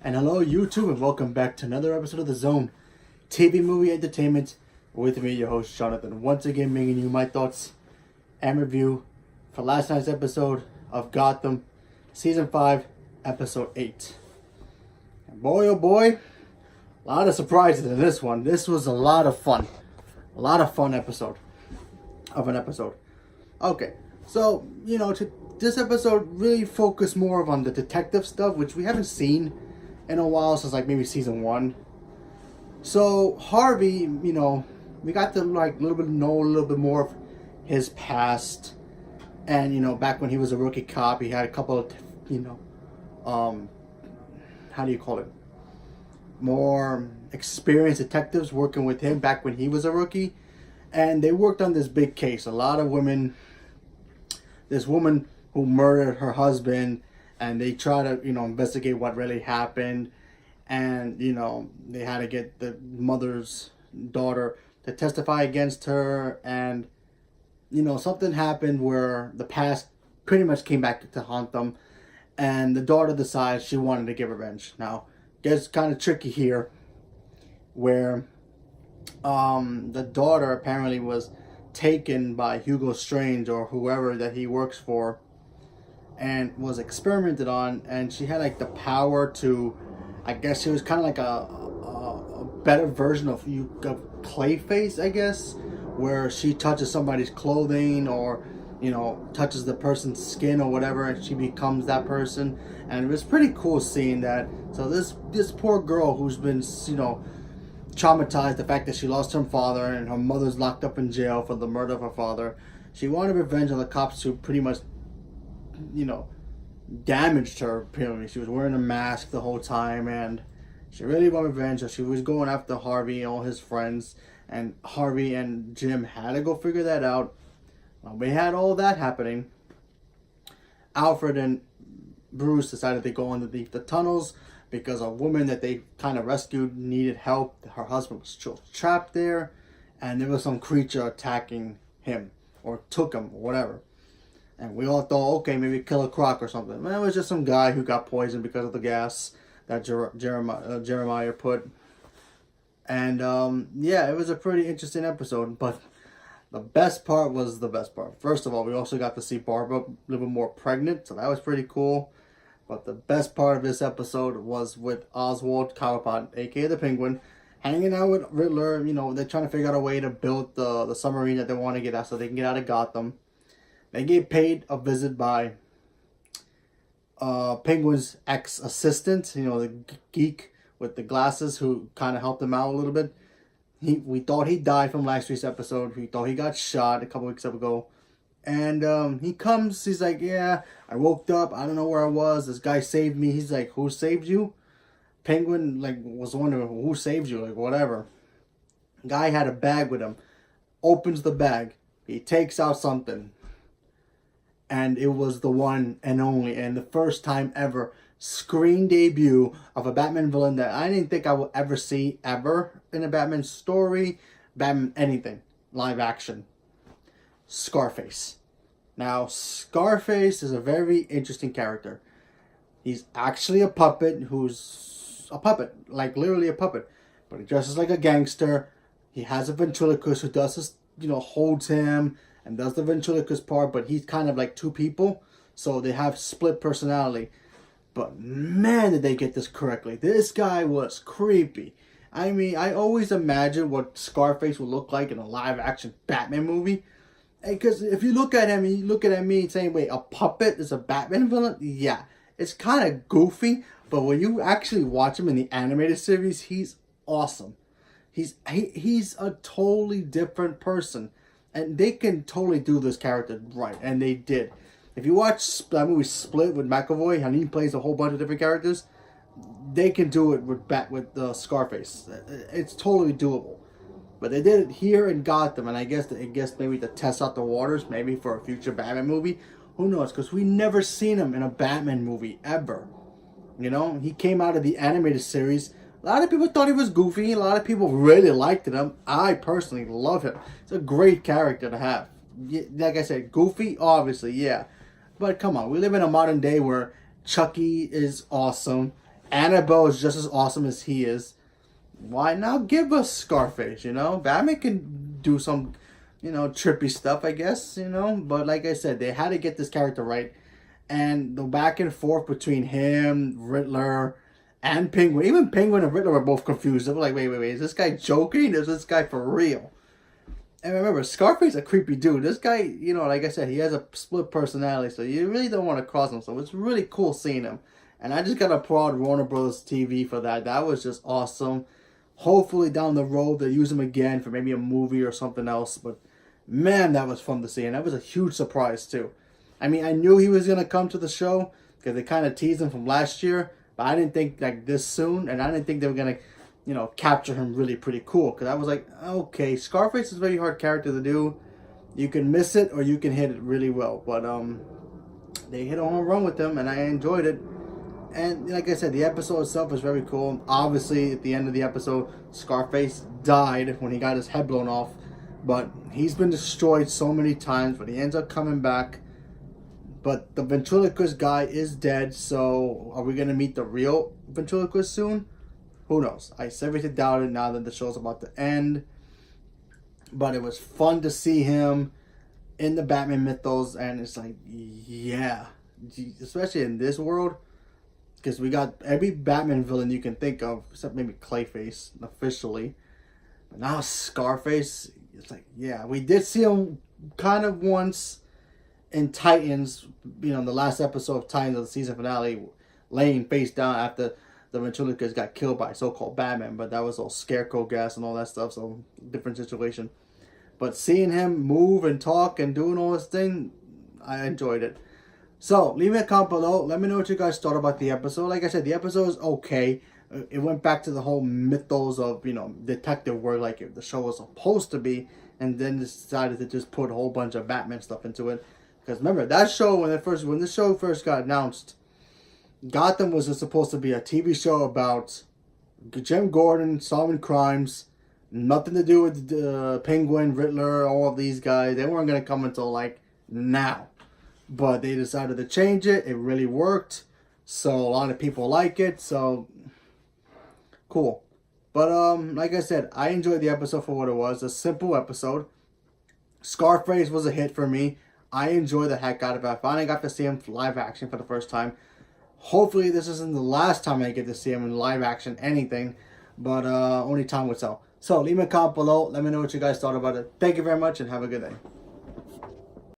And hello YouTube, and welcome back to another episode of The Zone TV Movie Entertainment. With me, your host Jonathan, once again bringing you my thoughts and review for last night's episode of Gotham, Season 5, Episode 8. And boy oh boy, a lot of surprises in this one. This was a lot of fun. A lot of fun episode. Okay, so, this episode really focused more on the detective stuff, which we haven't seen in a while, since like maybe season 1. So Harvey, we got to know a little bit more of his past, and back when he was a rookie cop, he had a couple of how do you call it, more experienced detectives working with him back when he was a rookie, and they worked on this big case. A lot of women, this woman who murdered her husband, and they try to investigate what really happened. And they had to get the mother's daughter to testify against her, and something happened where the past pretty much came back to haunt them, and the daughter decides she wanted to get revenge. Now it gets kind of tricky here, where the daughter apparently was taken by Hugo Strange or whoever that he works for, and was experimented on, and she had like the power to, I guess she was kind of like a better version of Clayface, I guess, where she touches somebody's clothing or touches the person's skin or whatever, and she becomes that person. And it was pretty cool seeing that. So this poor girl who's been traumatized, the fact that she lost her father and her mother's locked up in jail for the murder of her father, she wanted revenge on the cops who pretty much damaged her. Apparently she was wearing a mask the whole time, and she really wanted revenge. So she was going after Harvey and all his friends, and Harvey and Jim had to go figure that out. We had all that happening. Alfred and Bruce decided to go underneath the tunnels because a woman that they kind of rescued needed help. Her husband was trapped there, and there was some creature attacking him or took him or whatever. And we all thought, okay, maybe Killer Croc or something. Man, it was just some guy who got poisoned because of the gas that Jeremiah put. And yeah, it was a pretty interesting episode. But the best part was the best part. First of all, we also got to see Barbara a little bit more pregnant, so that was pretty cool. But the best part of this episode was with Oswald Cobblepot, aka the Penguin, hanging out with Riddler. They're trying to figure out a way to build the submarine that they want to get out so they can get out of Gotham. They get paid a visit by Penguin's ex-assistant, the geek with the glasses who kind of helped him out a little bit. We thought he died from last week's episode. We thought he got shot a couple weeks ago. And he comes, he's like, yeah, I woke up, I don't know where I was. This guy saved me. He's like, who saved you? Penguin was wondering, who saved you? Whatever. Guy had a bag with him. Opens the bag. He takes out something. And it was the one and only, and the first time ever, screen debut of a Batman villain that I didn't think I would ever see ever in a Batman story, Batman anything, live action. Scarface. Now, Scarface is a very interesting character. He's actually a puppet like literally a puppet. But he dresses like a gangster. He has a ventriloquist who does his, holds him and does the ventriloquist part, but he's kind of like two people, so they have split personality. But man, did they get this correctly. This guy was creepy. I mean, I always imagined what Scarface would look like in a live action Batman movie. Because if you look at him, you look at me saying, wait, a puppet is a Batman villain? Yeah, it's kind of goofy, but when you actually watch him in the animated series, he's awesome. He's a totally different person. And they can totally do this character right, and they did. If you watch that movie Split with McAvoy, and he plays a whole bunch of different characters, they can do it with Scarface. It's totally doable. But they did it here in Gotham, and I guess maybe to test out the waters, maybe for a future Batman movie. Who knows? Because we never seen him in a Batman movie ever. He came out of the animated series. A lot of people thought he was goofy. A lot of people really liked him. I personally love him. It's a great character to have. Like I said, goofy, obviously, yeah. But come on, we live in a modern day where Chucky is awesome. Annabelle is just as awesome as he is. Why not give us Scarface, you know? Batman can do some, trippy stuff, I guess, But like I said, they had to get this character right. And the back and forth between him, Riddler, and Penguin. Even Penguin and Riddler were both confused. They were like, wait, is this guy joking? Is this guy for real? And remember, Scarface a creepy dude. This guy, like I said, he has a split personality, so you really don't want to cross him. So it's really cool seeing him. And I just got to applaud Warner Bros. TV for that. That was just awesome. Hopefully down the road they'll use him again for maybe a movie or something else. But man, that was fun to see. And that was a huge surprise too. I mean, I knew he was going to come to the show because they kind of teased him from last year. But I didn't think like this soon. And I didn't think they were going to capture him really pretty cool. Because I was like, okay, Scarface is a very hard character to do. You can miss it or you can hit it really well. But they hit a home run with him and I enjoyed it. And like I said, the episode itself is very cool. Obviously, at the end of the episode, Scarface died when he got his head blown off. But he's been destroyed so many times, but he ends up coming back. But the ventriloquist guy is dead, so are we going to meet the real ventriloquist soon? Who knows? I seriously doubt it now that the show's about to end. But it was fun to see him in the Batman mythos, and it's like, yeah. Especially in this world. Because we got every Batman villain you can think of, except maybe Clayface, officially. But now Scarface, it's like, yeah. We did see him kind of once in Titans, the last episode of Titans of the season finale, laying face down after the ventriloquist got killed by so-called Batman. But that was all scarecrow gas and all that stuff, so different situation. But seeing him move and talk and doing all this thing, I enjoyed it. So, leave me a comment below. Let me know what you guys thought about the episode. Like I said, the episode is okay. It went back to the whole mythos of, detective work like the show was supposed to be. And then decided to just put a whole bunch of Batman stuff into it. Because remember, that show, when the show first got announced, Gotham was supposed to be a TV show about Jim Gordon solving crimes. Nothing to do with Penguin, Riddler, all of these guys. They weren't going to come until, now. But they decided to change it. It really worked. So a lot of people like it. So cool. But like I said, I enjoyed the episode for what it was. A simple episode. Scarface was a hit for me. I enjoyed the heck out of it. I finally got to see him live action for the first time. Hopefully this isn't the last time I get to see him in live action anything. But only time will tell. So leave me a comment below. Let me know what you guys thought about it. Thank you very much and have a good day.